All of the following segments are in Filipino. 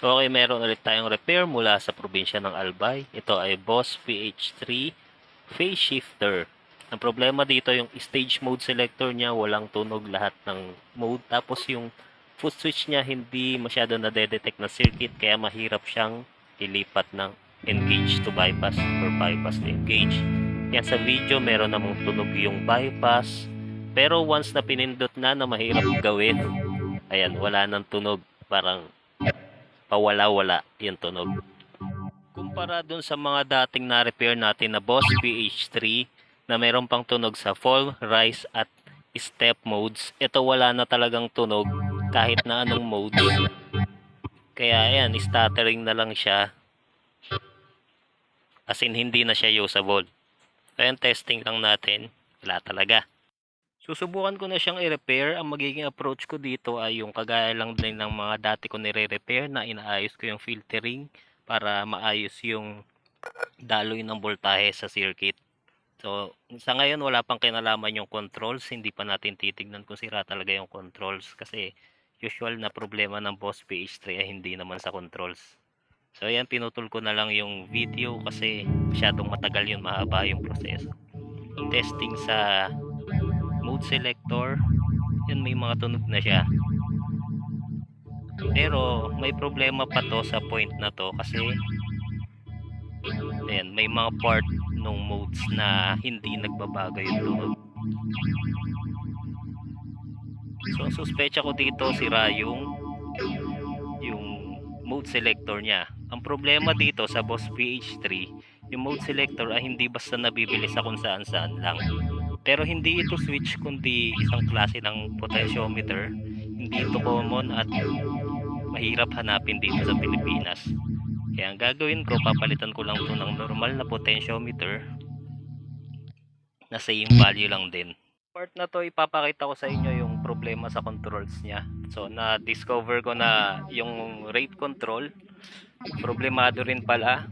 Okay, meron ulit tayong repair mula sa probinsya ng Albay. Ito ay Boss PH3 Phase Shifter. Ang problema dito, yung stage mode selector niya, walang tunog lahat ng mode. Tapos yung foot switch niya, hindi masyado na-detect na circuit, kaya mahirap siyang ilipat ng engage to bypass or bypass to engage. Yan sa video, meron namang tunog yung bypass. Pero once na pinindot na mahirap gawin, ayan, wala nang tunog. Parang pawala-wala yung tunog. Kumpara dun sa mga dating na-repair natin na Boss PH3 na meron pang tunog sa fall, rise at step modes, ito wala na talagang tunog kahit na anong modes. Kaya ayan, stuttering na lang siya. As in, hindi na siya usable. Ayan, testing lang natin. Wala talaga. Susubukan ko na siyang i-repair. Ang magiging approach ko dito ay yung kagaya lang din ng mga dati ko nire-repair na inaayos ko yung filtering para maayos yung daloy ng voltahe sa circuit. So, sa ngayon wala pang kinalaman yung controls. Hindi pa natin titignan kung sira talaga yung controls kasi usual na problema ng Boss PH3 ay hindi naman sa controls. So, ayan, pinutol ko na lang yung video kasi masyadong matagal yun, mahaba yung proseso. Testing sa mode selector, yun may mga tunog na siya. Pero may problema pa to sa point na to kasi ayan, may mga part nung modes na hindi nagbabago yung tunog. So ang suspecha ko dito sira yung mode selector niya. Ang problema dito sa Boss PH3, yung mode selector ay hindi basta nabibili sa kung saan saan lang. Pero hindi ito switch kundi isang klase ng potentiometer. Hindi ito common at mahirap hanapin dito sa Pilipinas. Kaya ang gagawin ko, papalitan ko lang ito ng normal na potentiometer na same value lang din. Part na to, ipapakita ko sa inyo yung problema sa controls niya. So na-discover ko na yung rate control problemado rin pala.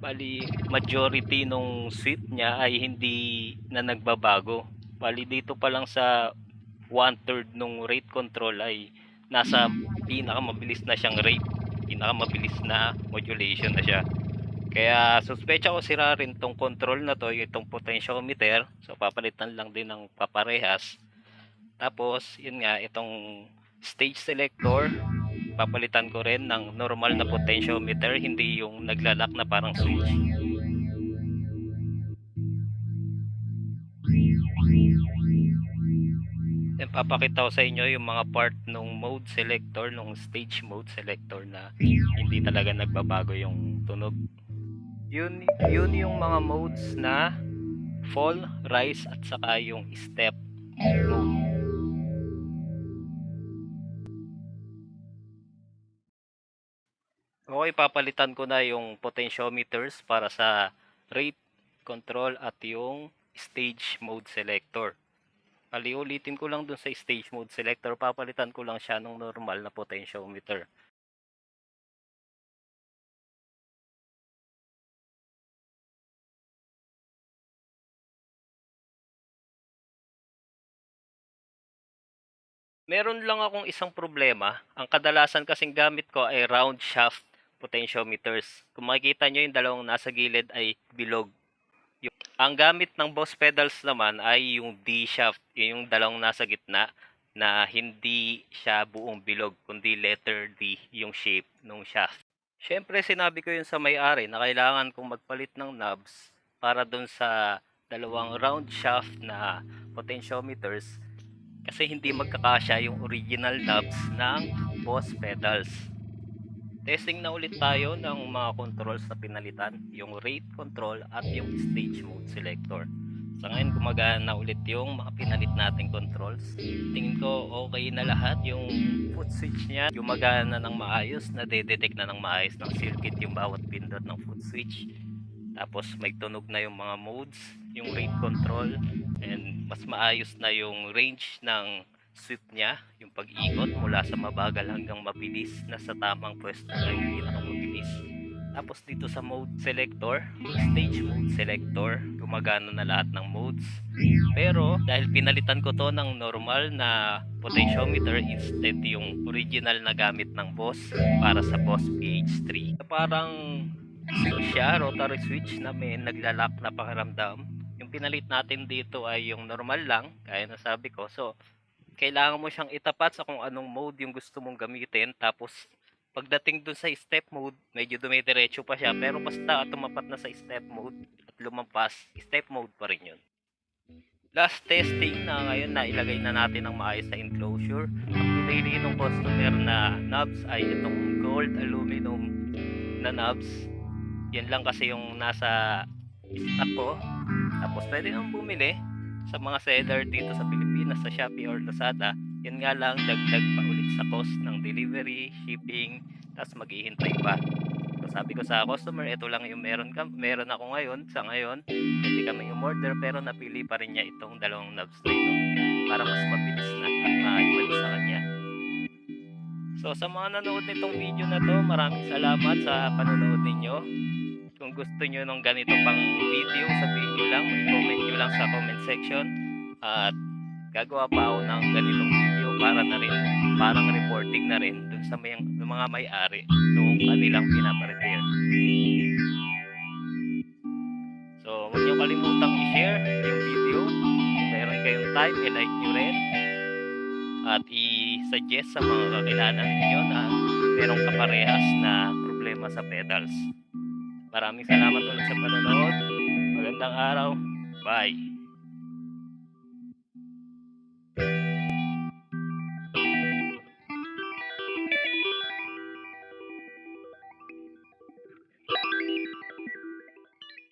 Bali majority nung sweep niya ay hindi na nagbabago. Bali dito pa lang sa 1/3 nung rate control ay nasa pinakamabilis na siyang rate, pinakamabilis na modulation na siya. Kaya suspecha ko sira rin tong control na to, itong potentiometer. So papalitan lang din ng paparehas. Tapos yun nga, itong stage selector papalitan ko rin ng normal na potentiometer, hindi yung naglalak na parang switch. Then papakita ko sa inyo yung mga part nung mode selector, nung stage mode selector na hindi talaga nagbabago yung tunog. Yun yung mga modes na fall, rise at saka yung step mode. Okay, papalitan ko na yung potentiometers para sa rate control at yung stage mode selector. Ulitin ko lang dun sa stage mode selector, papalitan ko lang siya ng normal na potentiometer. Meron lang akong isang problema. Ang kadalasan kasing gamit ko ay round shaft potentiometers. Kung makikita nyo yung dalawang nasa gilid ay bilog. Ang gamit ng Boss pedals naman ay yung D shaft, yung dalawang nasa gitna na hindi siya buong bilog kundi letter D yung shape ng shaft. Syempre sinabi ko yun sa may-ari na kailangan kong magpalit ng knobs para dun sa dalawang round shaft na potentiometers kasi hindi magkakasya yung original knobs ng Boss pedals. Testing na ulit tayo ng mga controls na pinalitan, yung rate control at yung stage mode selector. Sa ngayon gumagana na ulit yung mga pinalit nating controls. Tingin ko okay na lahat, yung foot switch niya gumagana ng maayos, nadedetect na ng maayos ng circuit yung bawat pindot ng foot switch. Tapos may tunog na yung mga modes, yung rate control, and mas maayos na yung range ng sweep niya, yung pag-ikot mula sa mabagal hanggang mabilis, nasa tamang pwesto na yung pinakamabilis. Tapos dito sa mode selector, stage mode selector, gumagana na lahat ng modes. Pero dahil pinalitan ko to ng normal na potentiometer instead yung original na gamit ng boss para sa boss PH3, parang switch siya, rotary switch na may naglalak na pakiramdam. Yung pinalit natin dito ay yung normal lang, kaya na sabi ko. So kailangan mo siyang itapat sa kung anong mode yung gusto mong gamitin. Tapos pagdating dun sa step mode, medyo dumidiretso pa siya, pero basta tumapat na sa step mode at lumampas, step mode pa rin yun. Last testing na ngayon na ilagay na natin ng maayos sa enclosure. Ang pinili ng customer na knobs ay itong gold aluminum na knobs. Yan lang kasi yung nasa stock ko. Tapos pwede nang bumili sa mga seller dito sa Pilipinas, sa Shopee or Lazada. Yan nga lang, dagdag pa ulit sa cost ng delivery, shipping, tapos maghihintay pa. So sabi ko sa customer, ito lang yung meron ako ngayon, sa ngayon. Pwede kami umorder, pero napili pa rin niya itong dalawang knobs na ito para mas mabilis na at maibalik sa kanya. So sa mga nanood nitong video na to, maraming salamat sa panonood ninyo. Kung gusto nyo ng ganito pang video, sabihin nyo lang, i-comment nyo lang sa comment section. At gagawa pa ako ng ganitong video para na rin, parang reporting na rin dun sa mga may-ari noong kanilang pinaparepair. So huwag nyo kalimutang i-share yung video. Kung meron kayong time, i-like nyo rin. At i-suggest sa mga kakilala ninyo na merong kaparehas na problema sa pedals. Maraming salamat ulit sa panonood. Magandang araw. Bye.